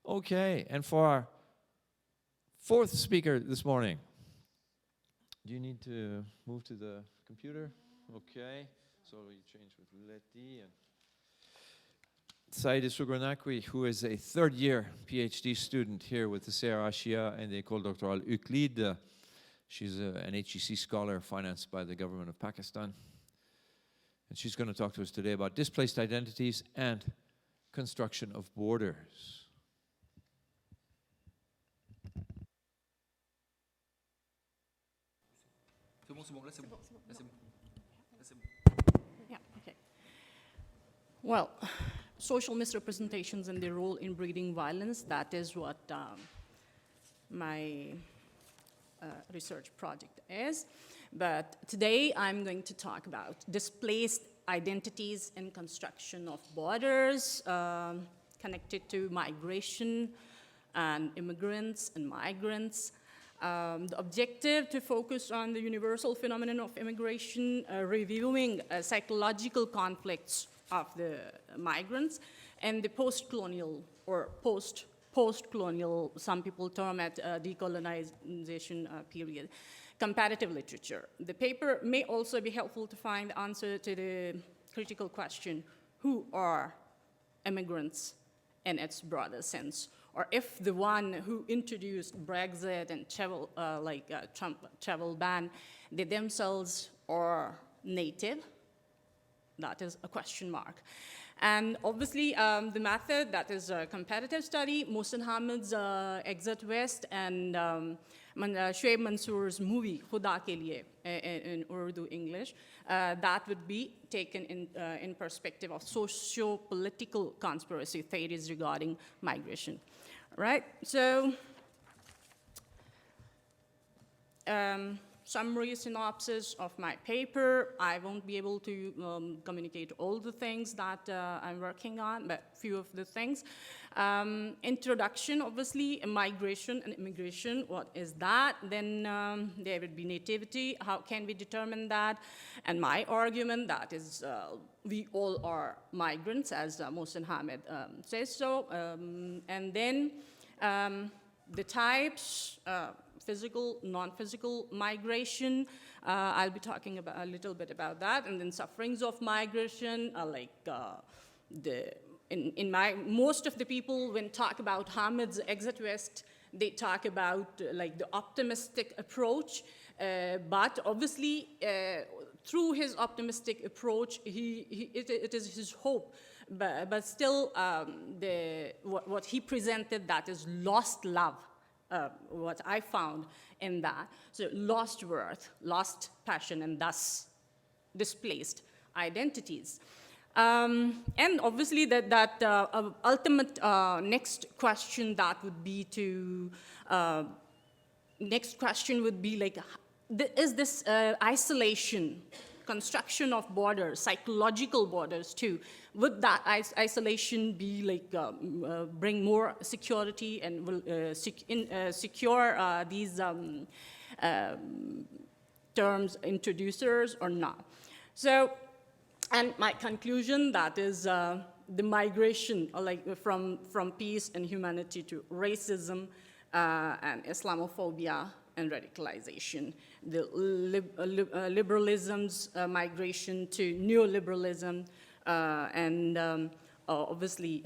Okay, and for our fourth speaker this morning, do you need to move to the computer? Okay, so you change with Leti and Saïd Sougranaqui, who is a third-year PhD student here with the CRHIA and the École Doctorale Euclide. She's an HEC scholar financed by the government of Pakistan. And she's going to talk to us today about displaced identities and construction of borders. Yeah, okay. Well, social misrepresentations and their role in breeding violence, that is what my research project is. But today I'm going to talk about displaced identities and construction of borders connected to migration and immigrants and migrants. The objective to focus on the universal phenomenon of immigration, reviewing psychological conflicts of the migrants and the post-colonial or post-colonial, some people term it decolonization period, comparative literature. The paper may also be helpful to find the answer to the critical question, who are immigrants in its broader sense? Or if the one who introduced BrExit and Trump travel ban, they themselves are native, that is a question mark. And obviously, the method, that is a comparative study, Mohsin Hamid's Exit West, and Shoaib Mansour's movie, Khuda Ke Liye, in Urdu English, that would be taken in perspective of socio-political conspiracy theories regarding migration. Right, so summary synopsis of my paper. I won't be able to communicate all the things that I'm working on, but few of the things. Introduction, obviously, migration and immigration, what is that? Then there would be nativity, how can we determine that? And my argument, that is we all are migrants, as Mohsin Hamid says so. And then the types, physical, non-physical migration. I'll be talking about a little bit about that, and then sufferings of migration, most of the people when talk about Hamid's Exit West, they talk about like the optimistic approach, but obviously through his optimistic approach, it is his hope. But still, what he presented, that is lost love. What I found in that. So lost worth, lost passion, and thus displaced identities. And obviously that ultimate next question that would be to, next question would be like, is this isolation, construction of borders, psychological borders too, would that isolation be like bring more security and will secure these terms introducers or not? So, and my conclusion, that is the migration from peace and humanity to racism and Islamophobia and radicalization, the liberalism's migration to neoliberalism, and obviously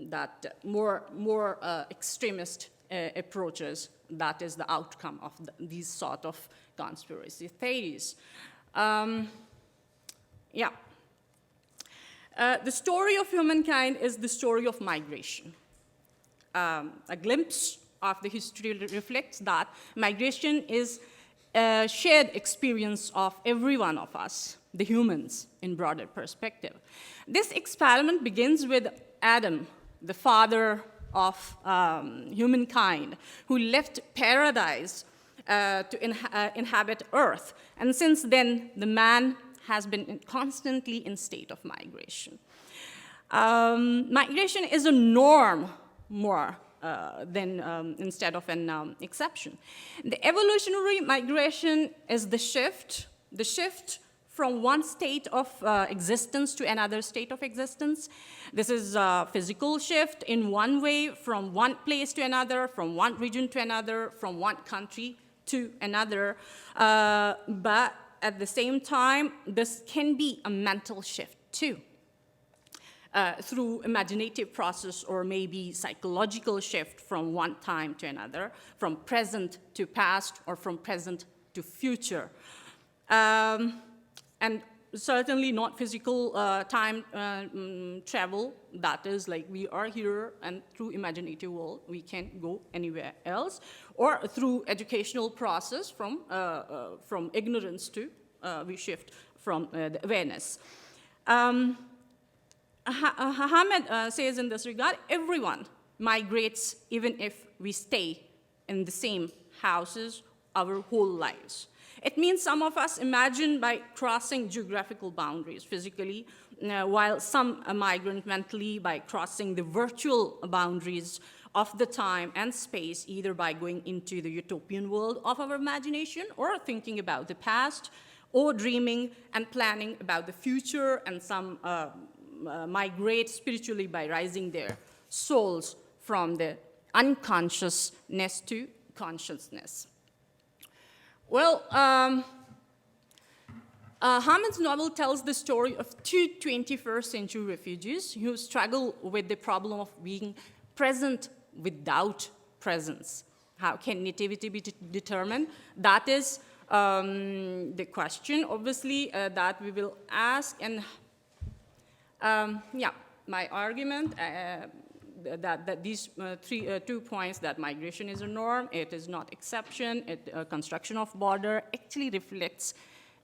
that more extremist approaches, that is the outcome of these sort of conspiracy theories. Yeah. The story of humankind is the story of migration. A glimpse of the history reflects that migration is a shared experience of every one of us, the humans, in broader perspective. This experiment begins with Adam, the father of humankind, who left paradise to inhabit Earth. And since then, the man has been constantly in state of migration. Migration is a norm more than instead of an exception. The evolutionary migration is the shift from one state of existence to another state of existence. This is a physical shift in one way, from one place to another, from one region to another, from one country to another. But at the same time, this can be a mental shift too. Through imaginative process or maybe psychological shift from one time to another, from present to past or from present to future. And certainly not physical time travel, that is like we are here and through imaginative world we can go anywhere else, or through educational process from ignorance to we shift from the awareness. Hamed says in this regard, everyone migrates even if we stay in the same houses our whole lives. It means some of us imagine by crossing geographical boundaries physically, while some migrate mentally by crossing the virtual boundaries of the time and space, either by going into the utopian world of our imagination or thinking about the past, or dreaming and planning about the future, and some migrate spiritually by rising their souls from the unconsciousness to consciousness. Well, Hamed's novel tells the story of two 21st century refugees who struggle with the problem of being present without presence. How can nativity be determined? That is the question, obviously, that we will ask. And yeah, my argument that these 2 points, that migration is a norm, it is not exception, construction of border actually reflects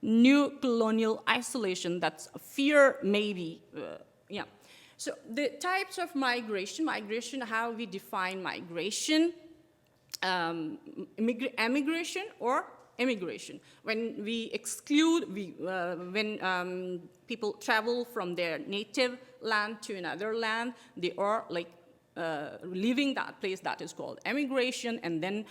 new colonial isolation, that's fear maybe, yeah. So the types of migration, how we define migration, emigration or immigration. When we exclude, when people travel from their native land to another land, they are like leaving that place, that is called emigration, and then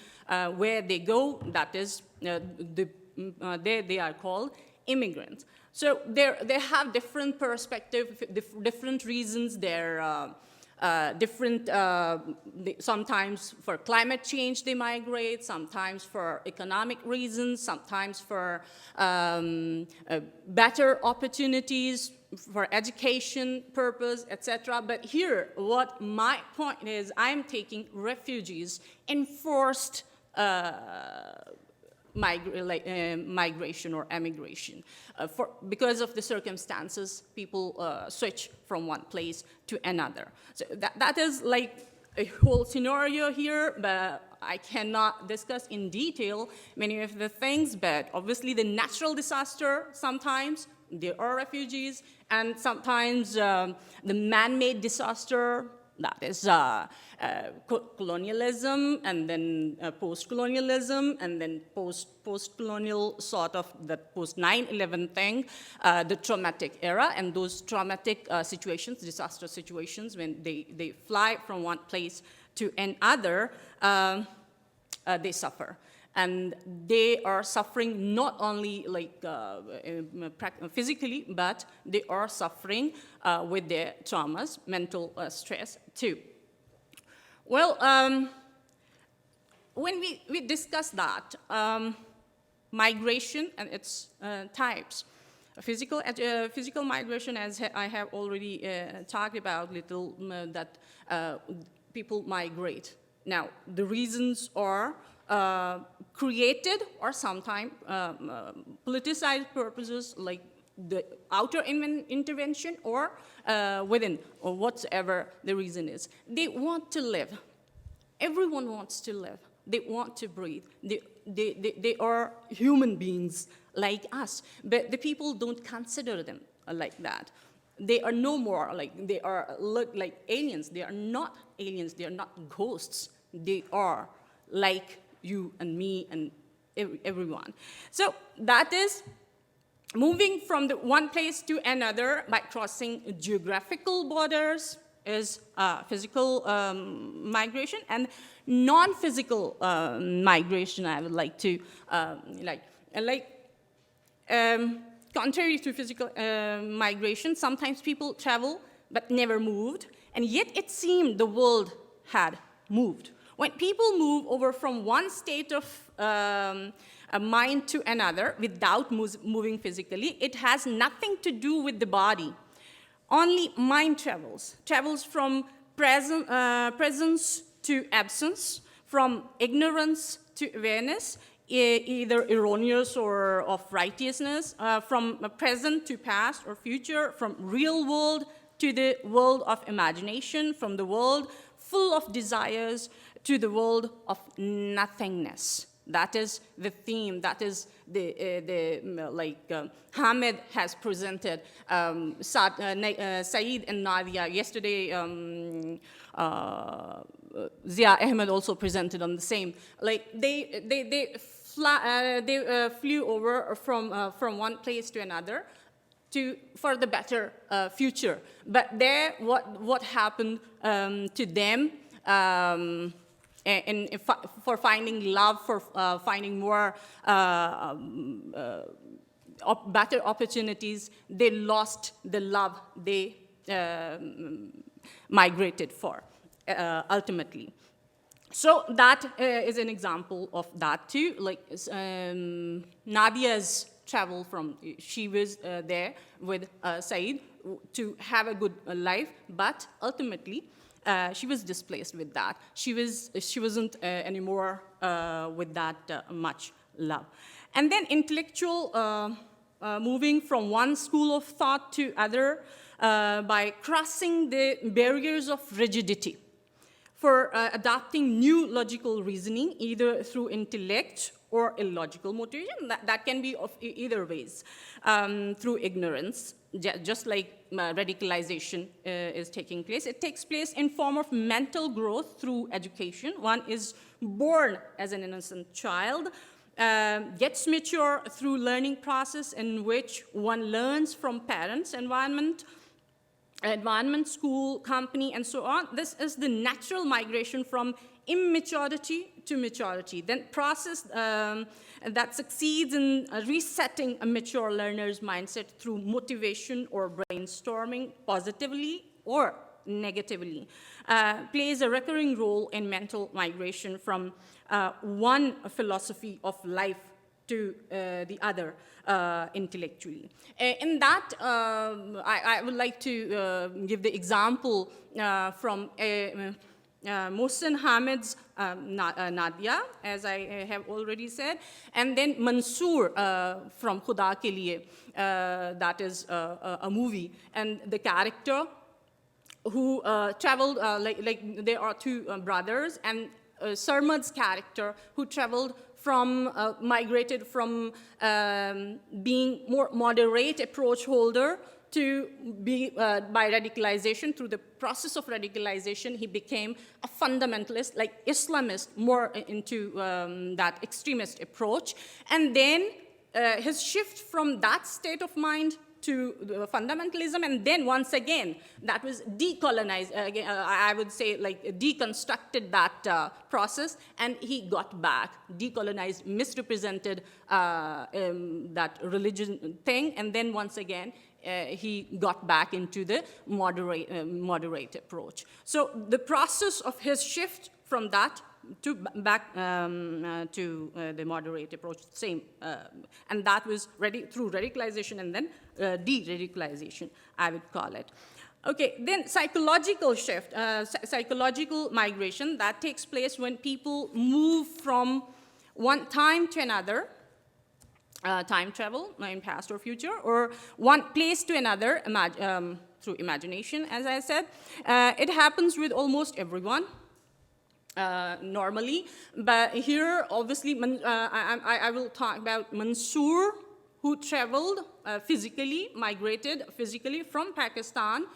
where they go, that is, they are called immigrants. So they have different perspectives, different reasons. They're different, sometimes for climate change they migrate, sometimes for economic reasons, sometimes for better opportunities, for education purpose, etc. But here, what my point is, I'm taking refugees in forced migration or emigration. Because of the circumstances, people switch from one place to another. So that is like a whole scenario here, but I cannot discuss in detail many of the things, but obviously the natural disaster, sometimes there are refugees, and sometimes the man-made disaster, that is colonialism, and then post-colonialism, and then post-colonial sort of the post-9/11 thing, the traumatic era, and those traumatic situations, disaster situations, when they fly from one place to another, they suffer. And they are suffering not only like physically, but they are suffering with their traumas, mental stress too. Well, when we discuss that, migration and its types, physical migration, as I have already talked about little, that people migrate. Now, the reasons are created or sometimes politicized purposes, like the outer intervention or within, or whatever the reason is. They want to live. Everyone wants to live. They want to breathe. They are human beings like us, but the people don't consider them like that. They are no more like, they are look like aliens. They are not aliens. They are not ghosts. They are like you and me and everyone. So that is moving from the one place to another by crossing geographical borders is physical migration, and non-physical migration I would like to contrary to physical migration, sometimes people travel but never moved, and yet it seemed the world had moved. When people move over from one state of a mind to another without moving physically, it has nothing to do with the body. Only mind travels from presence to absence, from ignorance to awareness, either erroneous or of righteousness, from present to past or future, from real world to the world of imagination, from the world full of desires to the world of nothingness. That is the theme. That is Hamid has presented. Saeed and Nadia yesterday. Zia Ahmed also presented on the same. Like they flew over from one place to another for the better future. But there, what happened to them? For finding love, for finding more better opportunities, they lost the love they migrated for, ultimately. So that is an example of that too. Like Nadia's travel from, she was there with Saeed to have a good life, but ultimately, she was displaced with that. She wasn't anymore with that much love. And then intellectual moving from one school of thought to other by crossing the barriers of rigidity, for adopting new logical reasoning, either through intellect or illogical motivation. That can be of either ways, through ignorance, just like radicalization is taking place. It takes place in form of mental growth through education. One is born as an innocent child, gets mature through learning process in which one learns from parents, environment, school, company, and so on. This is the natural migration from immaturity to maturity. Then process that succeeds in resetting a mature learner's mindset through motivation or brainstorming, positively or negatively, plays a recurring role in mental migration from one philosophy of life to the other intellectually. In that, I would like to give the example from Mohsen Hamid's Nadia, as I have already said, and then Mansoor from Khuda Ke Liye, that is a movie, and the character who traveled, like there are two brothers, and Sarmad's character who traveled from, migrated from being more moderate approach holder to be, by radicalization, through the process of radicalization, he became a fundamentalist, like Islamist, more into that extremist approach. And then his shift from that state of mind to fundamentalism, and then once again, that was decolonized, I would say, like deconstructed that process, and he got back, decolonized, misrepresented that religion thing, and then once again, he got back into the moderate approach. So the process of his shift from that to back to the moderate approach, same, and that was through radicalization and then de-radicalization, I would call it. Okay, then psychological shift, psychological migration, that takes place when people move from one time to another, time travel in past or future, or one place to another through imagination, as I said. It happens with almost everyone. Normally, but here, obviously, I will talk about Mansoor, who traveled physically, migrated physically from Pakistan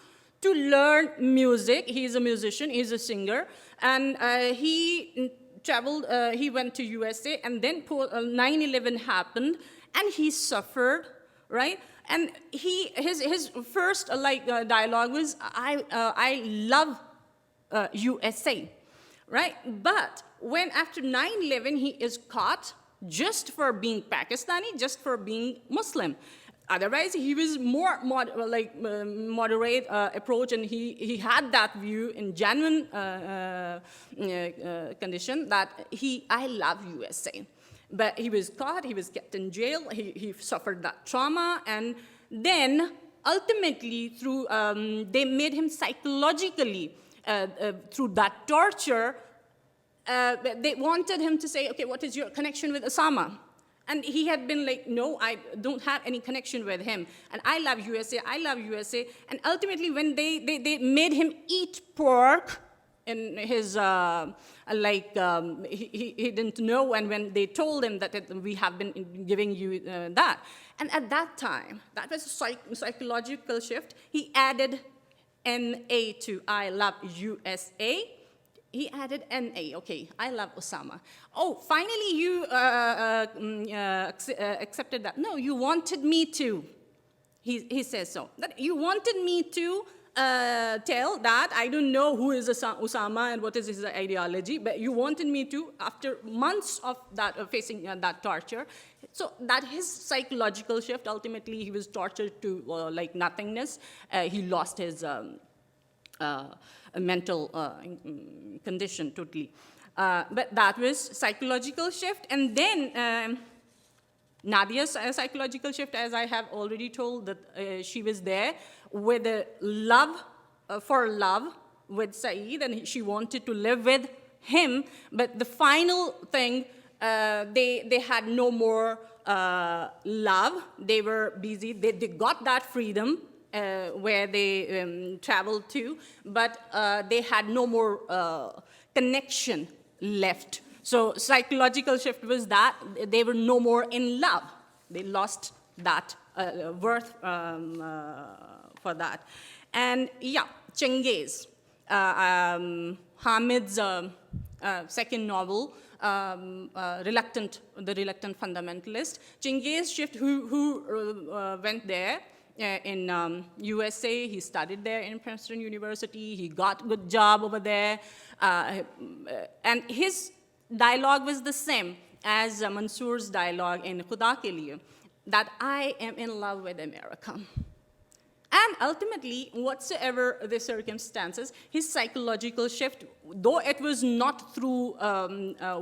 to learn music. He's a musician, he's a singer, and he traveled, he went to USA, and then 9/11 happened, and he suffered, right? And his first dialogue was, I love USA. Right? But when after 9/11 he is caught just for being Pakistani, just for being Muslim, Otherwise, he was more moderate approach, and he had that view in genuine condition that I love USA. But he was caught, he was kept in jail, he suffered that trauma, and then ultimately through, they made him psychologically, through that torture, they wanted him to say, okay, what is your connection with Osama? And he had been like, no, I don't have any connection with him. And I love USA, I love USA. And ultimately, when they made him eat pork in his, he didn't know, and when they told him that we have been giving you that. And at that time, that was a psychological shift. He added NA to I love USA. He added NA, okay, I love Osama. Oh, finally you accepted that. No, you wanted me to. He says so. That you wanted me to tell that I don't know who is Osama and what is his ideology, but you wanted me to, after months of that facing that torture. So that his psychological shift, ultimately he was tortured to like nothingness. He lost his a mental condition totally. But that was psychological shift. And then Nadia's psychological shift, as I have already told, that she was there with a love, for love with Saeed, and she wanted to live with him. But the final thing, they had no more love. They were busy. They got that freedom, where they traveled to, but they had no more connection left. So psychological shift was that they were no more in love. They lost that worth for that. And yeah, Chengiz, Hamid's second novel, The Reluctant Fundamentalist. Chengiz shift, who went there, in USA, he studied there in Princeton University, he got a good job over there, and his dialogue was the same as Mansoor's dialogue in Khuda Ke Liye, that I am in love with America. And ultimately, whatsoever the circumstances, his psychological shift, though it was not through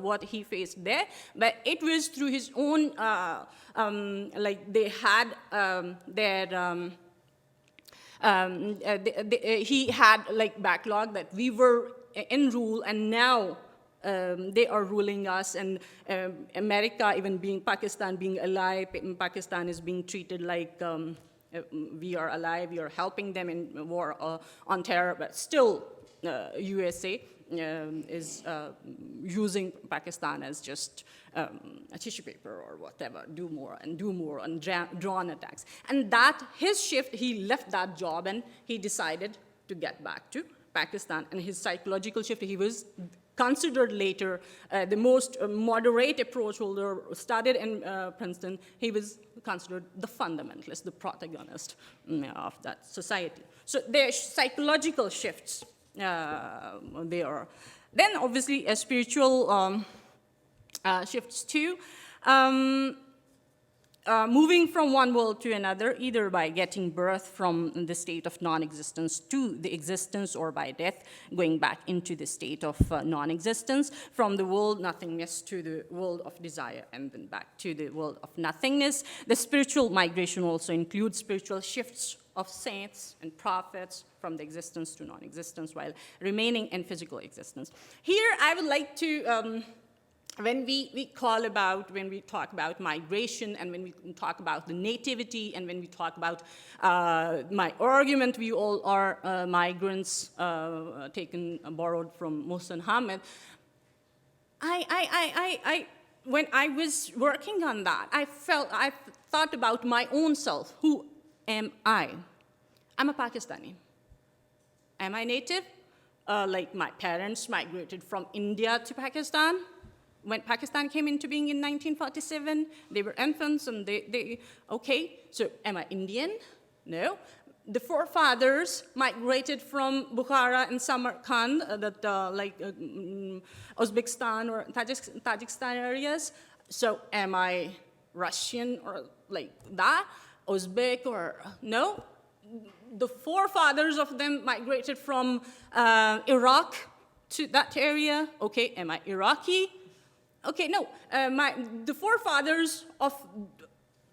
what he faced there, but it was through his own, like they had he had like backlog that we were in rule, and now they are ruling us, and America, even being Pakistan being alive, Pakistan is being treated like we are alive, we are helping them in war on terror, but still USA is using Pakistan as just a tissue paper or whatever, do more and drone attacks. And that, his shift, he left that job and he decided to get back to Pakistan. And his psychological shift, he was considered later the most moderate approach holder, studied in Princeton. He was considered the fundamentalist, the protagonist of that society. So their psychological shifts there. Then obviously spiritual shifts too. Moving from one world to another, either by getting birth from the state of non-existence to the existence, or by death, going back into the state of non-existence, from the world nothingness to the world of desire, and then back to the world of nothingness. The spiritual migration also includes spiritual shifts of saints and prophets from the existence to non-existence while remaining in physical existence. Here I would like to when we talk about migration, and when we talk about the nativity, and when we talk about my argument, we all are migrants borrowed from Musa and Hamid. When I was working on that, I thought about my own self. Who am I? I'm a Pakistani. Am I native? Like my parents migrated from India to Pakistan. When Pakistan came into being in 1947, they were infants, and okay, so am I Indian? No. The forefathers migrated from Bukhara and Samarkand, Uzbekistan or Tajikistan areas. So am I Russian or like that? Uzbek or no. The forefathers of them migrated from Iraq to that area. Okay, am I Iraqi? Okay, no. The forefathers of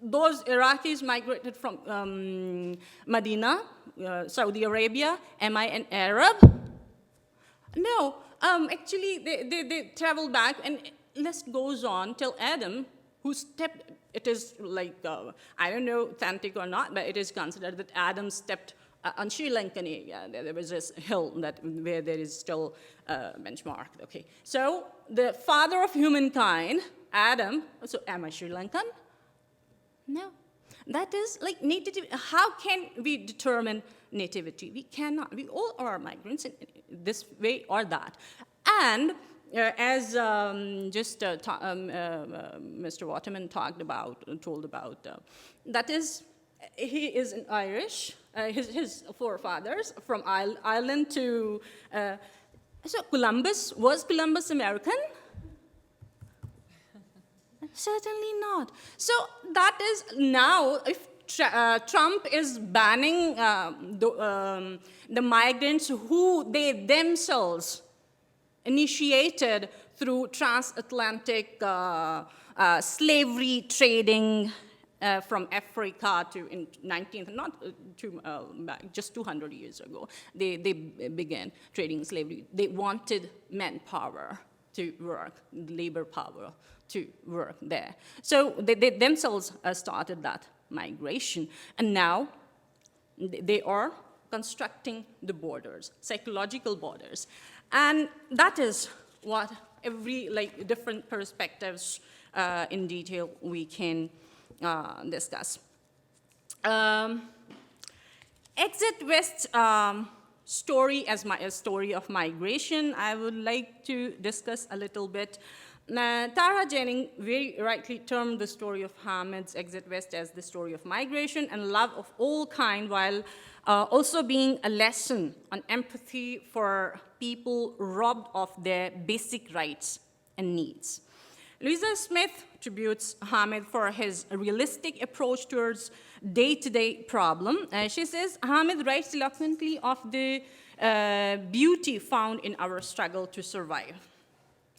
those Iraqis migrated from Medina, Saudi Arabia. Am I an Arab? No. Actually, they traveled back, and list goes on till Adam, who stepped. It is like, I don't know, authentic or not, but it is considered that Adam stepped on Sri Lankan area. There was this hill where there is still benchmarked. Okay. So the father of humankind, Adam, so am I Sri Lankan? No. That is like nativity. How can we determine nativity? We cannot. We all are migrants in this way or that. And as Mr. Waterman told about, that is, he is an Irish, his forefathers from Ireland to, so was Columbus American? Certainly not. So that is now, if Trump is banning the migrants who they themselves initiated through transatlantic slavery trading from Africa to in 19th, not back, just 200 years ago, they began trading slavery. They wanted manpower to work, labor power to work there. So they themselves started that migration. And now they are constructing the borders, psychological borders. And that is what every, different perspectives in detail we can discuss. Exit West's story as a story of migration, I would like to discuss a little bit. Tara Jennings very rightly termed the story of Hamid's Exit West as the story of migration and love of all kind, while also being a lesson on empathy for people robbed of their basic rights and needs. Louisa Smith tributes Hamid for his realistic approach towards day-to-day problem. She says, Hamid writes eloquently of the beauty found in our struggle to survive.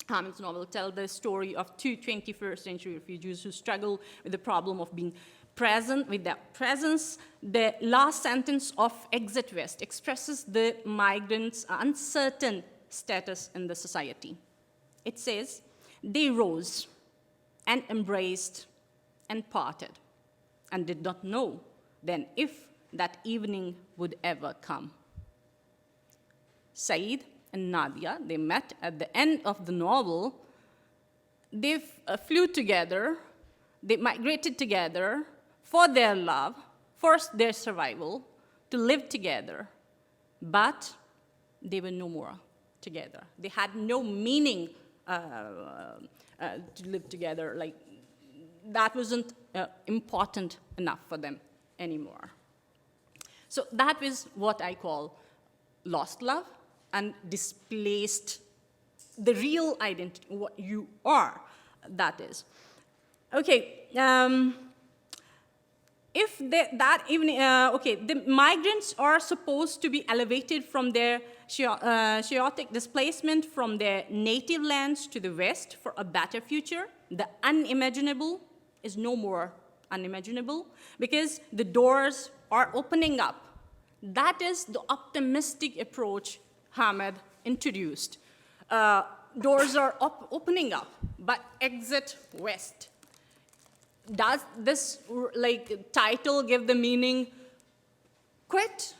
Hamid's novel tells the story of two 21st century refugees who struggle with the problem of being present with their presence. The last sentence of Exit West expresses the migrants' uncertain status in the society. It says, they rose and embraced and parted and did not know then if that evening would ever come. Saeed and Nadia, they met at the end of the novel. They flew together, they migrated together for their love, for their survival, to live together, but they were no more together. They had no meaning to live together. Like, that wasn't important enough for them anymore. So that is what I call lost love and displaced, the real identity, what you are, that is. Okay, if that evening, the migrants are supposed to be elevated from their chaotic displacement from their native lands to the West for a better future. The unimaginable is no more unimaginable because the doors are opening up. That is the optimistic approach Hamid introduced. Doors are opening up, but Exit West. Does this title give the meaning quit?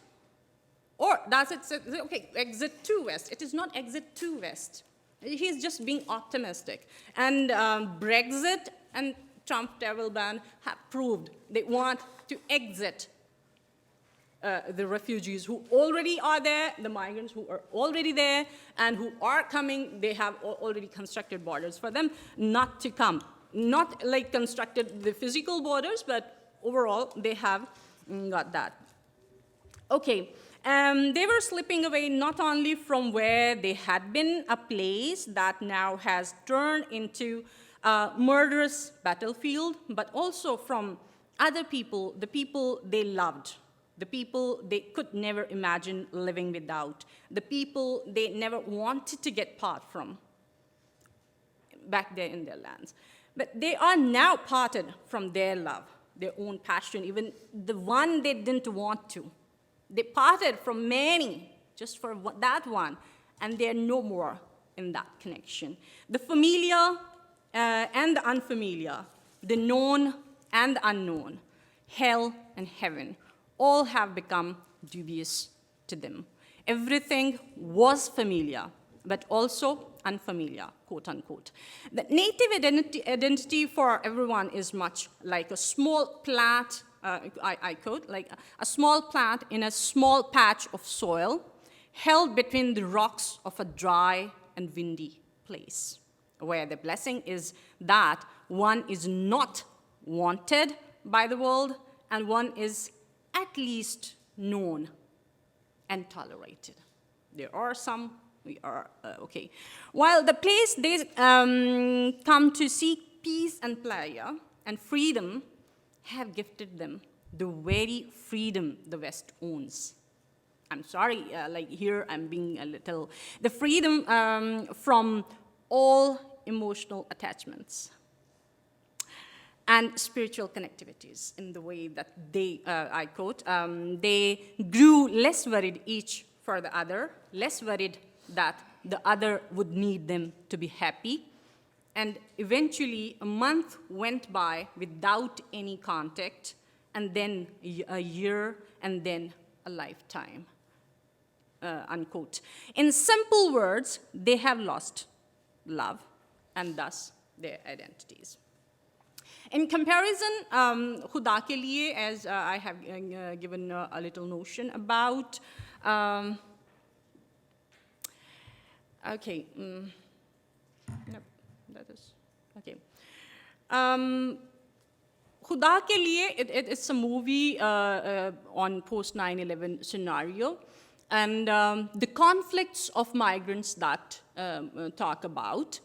Or does it say, okay, exit to West? It is not exit to West. He's just being optimistic. And BrExit and Trump travel ban have proved they want to exit the refugees who already are there, the migrants who are already there, and who are coming. They have already constructed borders for them not to come. Not constructed the physical borders, but overall they have got that. Okay, they were slipping away not only from where they had been, a place that now has turned into a murderous battlefield, but also from other people, the people they loved, the people they could never imagine living without, the people they never wanted to get part from back there in their lands. But they are now parted from their love, their own passion, even the one they didn't want to. They parted from many just for that one, and they're no more in that connection. The familiar and the unfamiliar, the known and the unknown, hell and heaven, all have become dubious to them. Everything was familiar, but also unfamiliar, quote unquote. The native identity for everyone is much like a small plant, I quote, like a small plant in a small patch of soil held between the rocks of a dry and windy place, where the blessing is that one is not wanted by the world and one is at least known and tolerated. There are some, we are okay. While the place they come to seek peace and pleasure and freedom have gifted them the very freedom the West owns. I'm sorry, like here I'm being a little, the freedom from all emotional attachments and spiritual connectivities in the way that they, I quote, they grew less worried each for the other, less worried that the other would need them to be happy. And eventually, a month went by without any contact, and then a year, and then a lifetime, unquote. In simple words, they have lost love, and thus their identities. In comparison, Khuda ke liye, as I have given a little notion about, okay, no, that is, okay. Khuda ke liye, it's a movie on post 9/11 scenario, and the conflicts of migrants that talk about.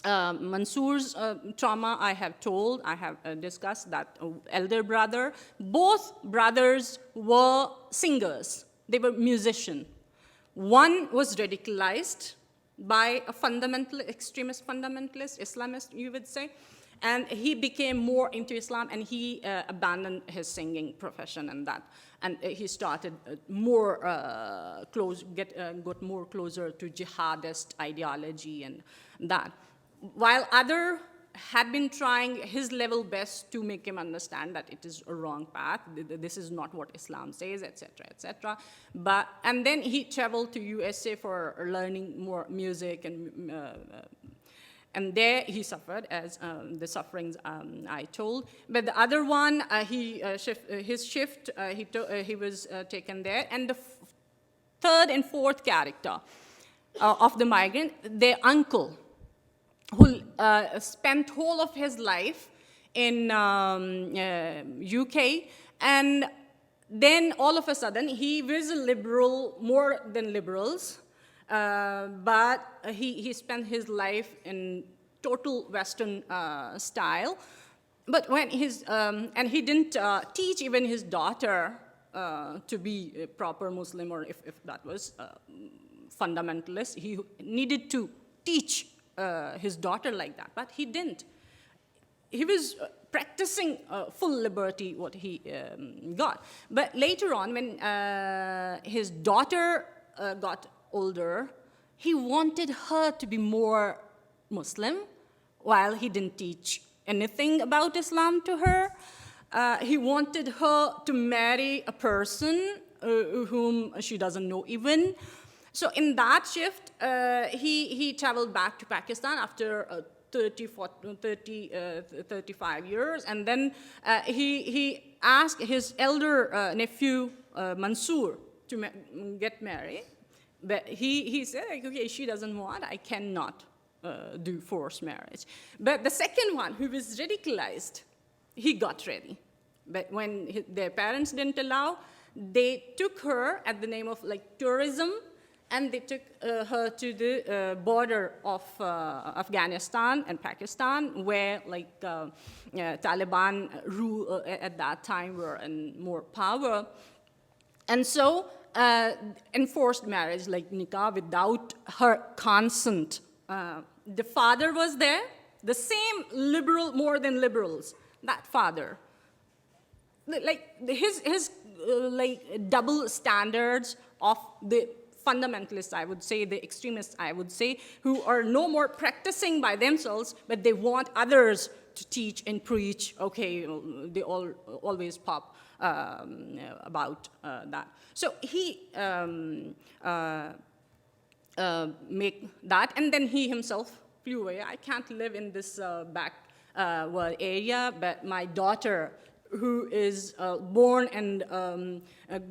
Mansoor's trauma, I have told, I have discussed that elder brother. Both brothers were singers. They were musicians. One was radicalized by a extremist fundamentalist, Islamist, you would say, and he became more into Islam, and he abandoned his singing profession and that. And he started got more closer to jihadist ideology and that. While other had been trying his level best to make him understand that it is a wrong path, this is not what Islam says, etc., etc. And then he traveled to USA for learning more music, and there he suffered as the sufferings I told. But the other one, he was taken there, and the third and fourth character of the migrant, their uncle, who spent whole of his life in UK, and then all of a sudden he was a liberal, more than liberals, but he spent his life in total Western style. But when and he didn't teach even his daughter to be a proper Muslim, or if that was fundamentalist, he needed to teach his daughter like that, but he didn't. He was practicing full liberty, what he got. But later on, when his daughter got older, he wanted her to be more Muslim, while he didn't teach anything about Islam to her. He wanted her to marry a person whom she doesn't know even. So in that shift, he traveled back to Pakistan after 35 years, and then he asked his elder nephew, Mansoor, to get married. But he said, okay, she doesn't want, I cannot do forced marriage. But the second one, who was radicalized, he got ready. But when their parents didn't allow, they took her at the name of like tourism, and they took her to the border of Afghanistan and Pakistan, where like Taliban rule at that time were in more power. And so enforced marriage, like nikah, without her consent. The father was there, the same liberal, more than liberals, that father. Like his like double standards of the fundamentalists, I would say, the extremists, I would say, who are no more practicing by themselves, but they want others to teach and preach. Okay, they always pop about that. So he make that, and then he himself flew away. I can't live in this backward area, but my daughter, who is born and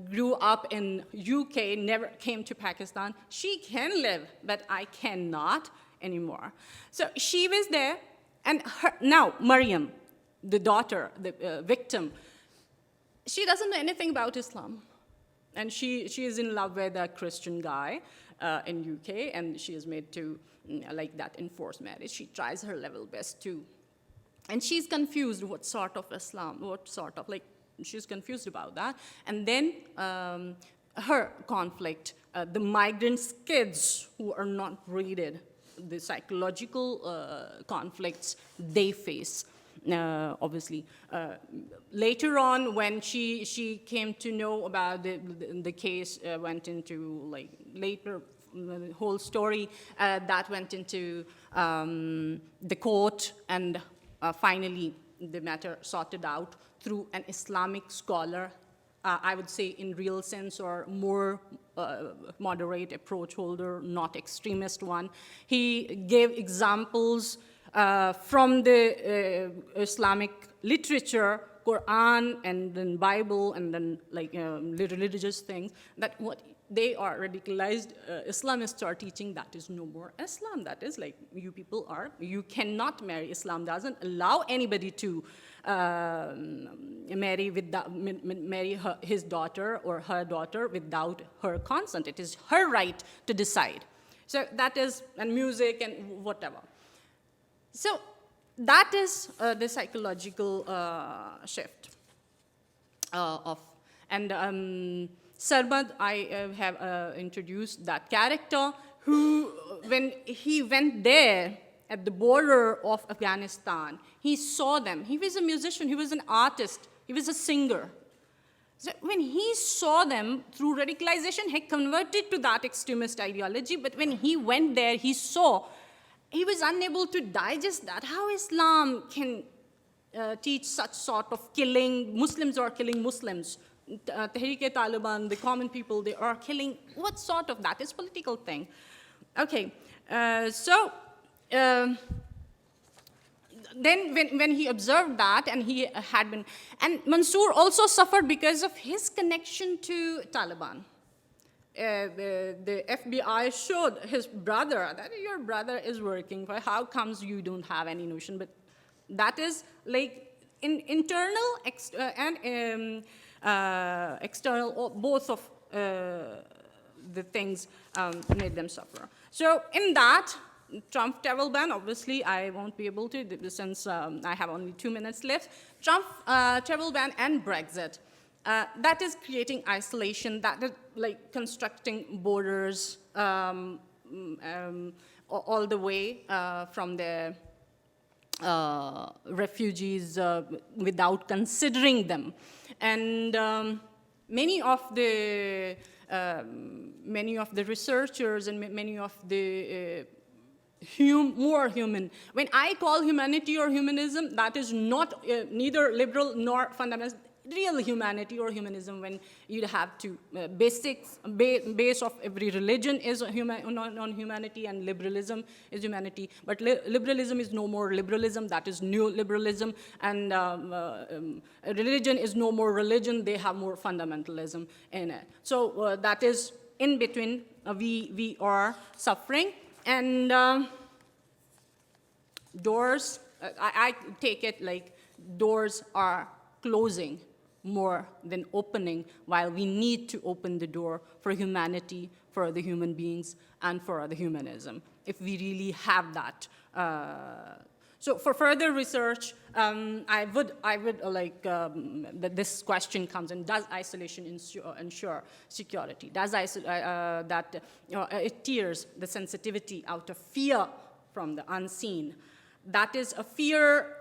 grew up in UK, never came to Pakistan. She can live, but I cannot anymore. So she was there, and now Maryam, the daughter, the victim, she doesn't know anything about Islam. And she is in love with a Christian guy in UK, and she is made to like that enforced marriage. She tries her level best to. And she's confused what sort of Islam, what sort of, like, she's confused about that. And then her conflict, the migrants' kids who are not rated, the psychological conflicts they face, obviously. Later on, when she came to know about the case, went into, like, later, the whole story that went into the court, and finally, the matter sorted out through an Islamic scholar, I would say in real sense, or more moderate approach holder, not extremist one. He gave examples from the Islamic literature, Quran, and then Bible, and then like religious things, that what they are radicalized Islamists are teaching, that is no more Islam. That is like, you people are, you cannot marry. Islam doesn't allow anybody to marry his daughter or her daughter without her consent. It is her right to decide. So that is, and music and whatever. So that is the psychological shift of, and Sarmad, I have introduced that character who, when he went there at the border of Afghanistan, he saw them. He was a musician, he was an artist, he was a singer. So when he saw them through radicalization, he converted to that extremist ideology, but when he went there, he saw, he was unable to digest that, how Islam can teach such sort of killing. Muslims are killing Muslims. Tehreek-e-Taliban, the common people, they are killing. What sort of that is political thing? Okay, so then when he observed that, and he had been, and Mansour also suffered because of his connection to Taliban. The FBI showed his brother that your brother is working for, how comes you don't have any notion? But that is like internal and external, both of the things made them suffer. So in that, Trump travel ban, obviously I won't be able to, since I have only 2 minutes left. Trump travel ban and BrExit. That is creating isolation, that is like constructing borders all the way from the refugees without considering them. And many of the researchers and many of the more human. When I call humanity or humanism, that is not neither liberal nor fundamentalist. Real humanity or humanism, when you have to base of every religion is non-humanity, and liberalism is humanity. But liberalism is no more liberalism, that is neoliberalism, and religion is no more religion, they have more fundamentalism in it. So that is in between, we are suffering. And doors, I take it like doors are closing more than opening, while we need to open the door for humanity, for the human beings, and for the humanism, if we really have that. So for further research, I would like, this question comes in, does isolation ensure security? Does that it tears the sensitivity out of fear from the unseen? That is a fear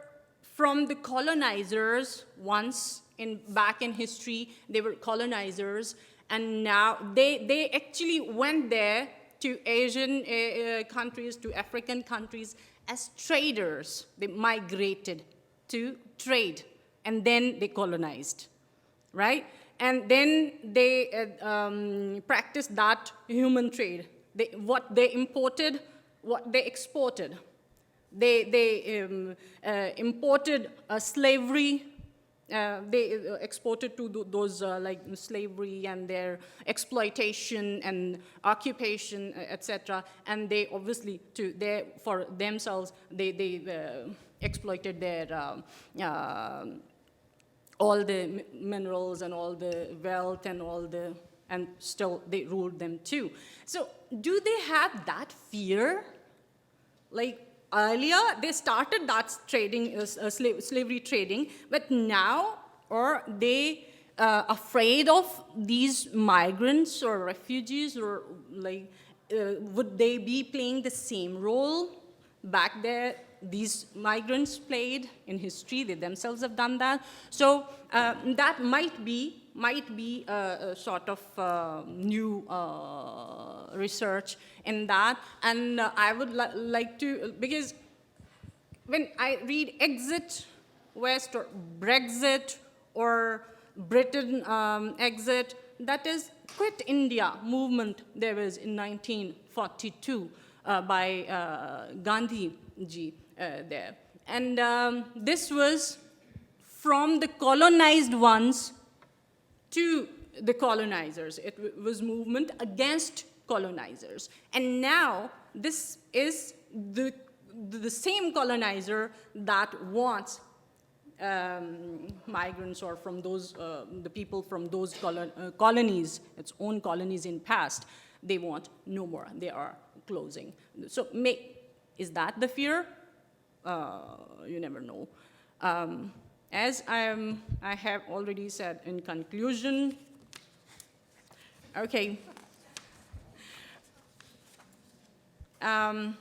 from the colonizers. Once back in history, they were colonizers, and now they actually went there to Asian countries, to African countries, as traders. They migrated to trade, and then they colonized, right? And then they practiced that human trade. What they imported, what they exported. They imported slavery. They exported to those like slavery and their exploitation and occupation, etc. And they obviously, for themselves, they exploited their all the minerals and all the wealth and still they ruled them too. So do they have that fear? Like, earlier, they started that trading, slavery trading, but now are they afraid of these migrants or refugees, or like, would they be playing the same role back there these migrants played in history? They themselves have done that. So that might be a sort of new research in that. And I would like to, because when I read Exit West or BrExit or Britain Exit, that is Quit India movement there was in 1942 by Gandhi ji there. And this was from the colonized ones to the colonizers. It was movement against colonizers. And now this is the same colonizer that wants migrants or from those, the people from those colonies, its own colonies in past, they want no more. They are closing. So is that the fear? You never know. As I have already said in conclusion, okay. Hamid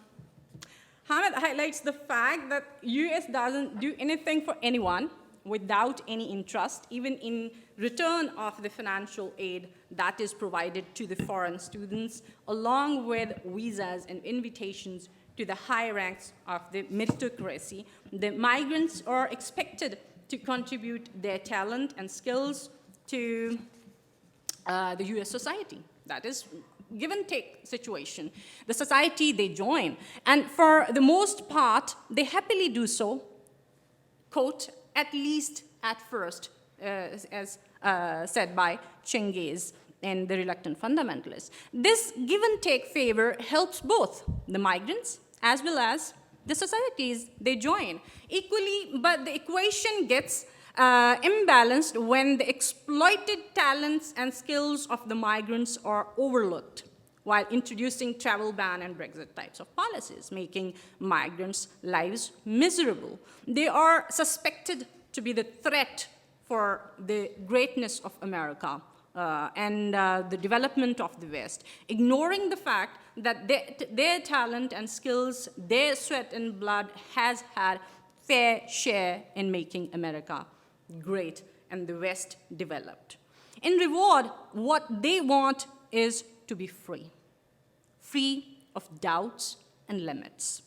highlights the fact that US doesn't do anything for anyone without any interest, even in return of the financial aid that is provided to the foreign students, along with visas and invitations to the high ranks of the meritocracy. The migrants are expected to contribute their talent and skills to the US society. That is give and take situation. The society they join. And for the most part, they happily do so, quote, at least at first, as said by Chengiz and the reluctant fundamentalists. This give and take favor helps both the migrants as well as the societies they join. Equally, but the equation gets imbalanced when the exploited talents and skills of the migrants are overlooked while introducing travel ban and BrExit types of policies, making migrants' lives miserable. They are suspected to be the threat for the greatness of America and the development of the West, ignoring the fact that their talent and skills, their sweat and blood has had fair share in making America great and the West developed. In reward, what they want is to be free. Free of doubts and limits,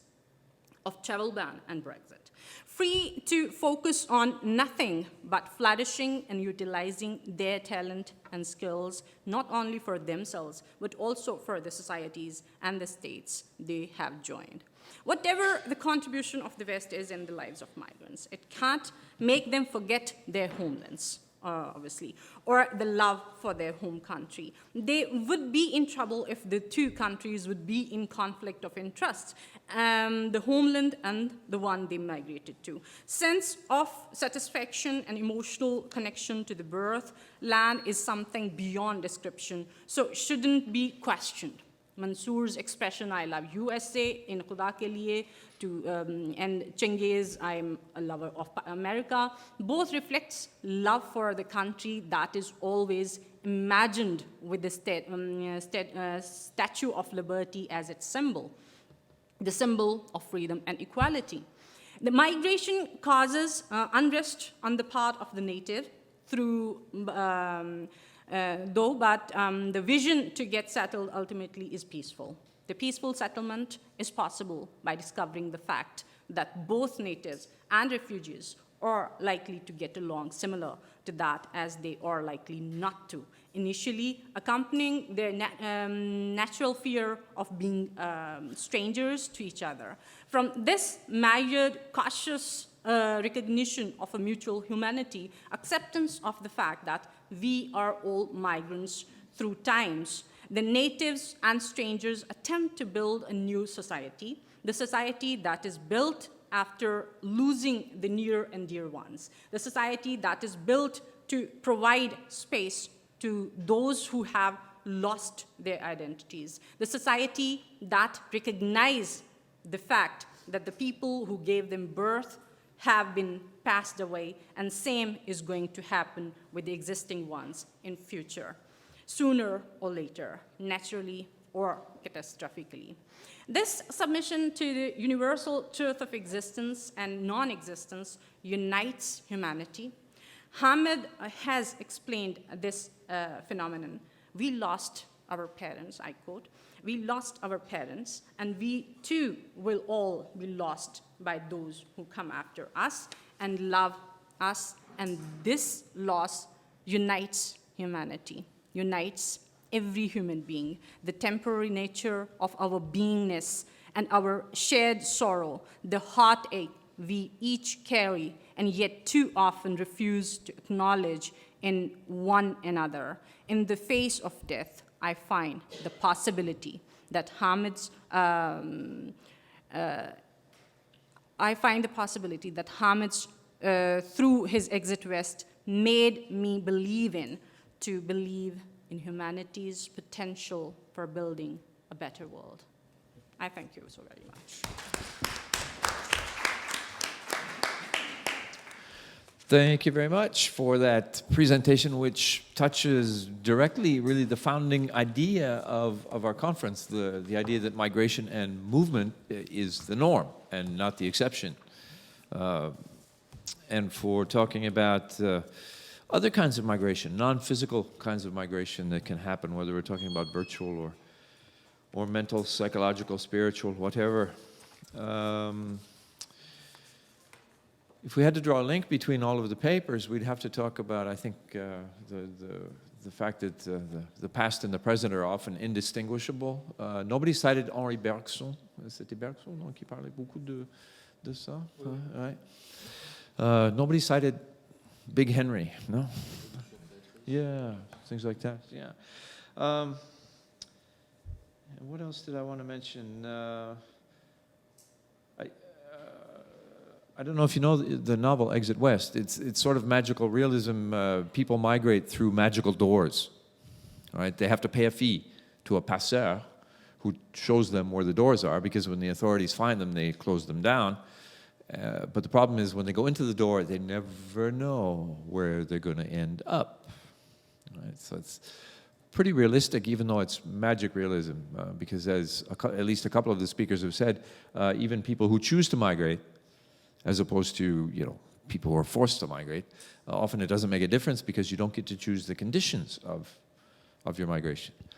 of travel ban and BrExit. Free to focus on nothing but flourishing and utilizing their talent and skills, not only for themselves, but also for the societies and the states they have joined. Whatever the contribution of the West is in the lives of migrants, it can't make them forget their homelands obviously, or the love for their home country. They would be in trouble if the two countries would be in conflict of interest, the homeland and the one they migrated to. Sense of satisfaction and emotional connection to the birth land is something beyond description, so shouldn't be questioned. Mansoor's expression, I love USA, in Khuda ke liye, and Chengiz, I'm a lover of America, both reflects love for the country that is always imagined with the Statue of Liberty as its symbol, the symbol of freedom and equality. The migration causes unrest on the part of the native through the vision to get settled ultimately is peaceful. The peaceful settlement is possible by discovering the fact that both natives and refugees are likely to get along similar to that as they are likely not to, initially accompanying their natural fear of being strangers to each other. From this measured, cautious recognition of a mutual humanity, acceptance of the fact that we are all migrants through times, the natives and strangers attempt to build a new society, the society that is built after losing the near and dear ones, the society that is built to provide space to those who have lost their identities, the society that recognizes the fact that the people who gave them birth have been passed away, and same is going to happen with the existing ones in future, sooner or later, naturally or catastrophically. This submission to the universal truth of existence and non-existence unites humanity. Hamid has explained this phenomenon. We lost our parents, I quote, we lost our parents, and we too will all be lost by those who come after us and love us, and this loss unites humanity, unites every human being, the temporary nature of our beingness and our shared sorrow, the heartache we each carry and yet too often refuse to acknowledge in one another. In the face of death, I find the possibility that Hamid's through his exit west, made me believe in humanity's potential for building a better world. I thank you so very much. Thank you very much for that presentation, which touches directly, really, the founding idea of our conference, the idea that migration and movement is the norm and not the exception. And for talking about other kinds of migration, non-physical kinds of migration that can happen, whether we're talking about virtual or mental, psychological, spiritual, whatever. If we had to draw a link between all of the papers, we'd have to talk about, I think, the fact that the past and the present are often indistinguishable. Nobody cited Henri Bergson. C'était Bergson, non, qui parlait beaucoup de ça? Right. Nobody cited Big Henry, no? Yeah, things like that, yeah. What else did I want to mention? I don't know if you know the novel Exit West. It's sort of magical realism. People migrate through magical doors. Right? They have to pay a fee to a passeur who shows them where the doors are, because when the authorities find them, they close them down. But the problem is when they go into the door, they never know where they're going to end up. Right? So it's pretty realistic, even though it's magic realism, because as at least a couple of the speakers have said, even people who choose to migrate, as opposed to, people who are forced to migrate, often it doesn't make a difference because you don't get to choose the conditions of your migration.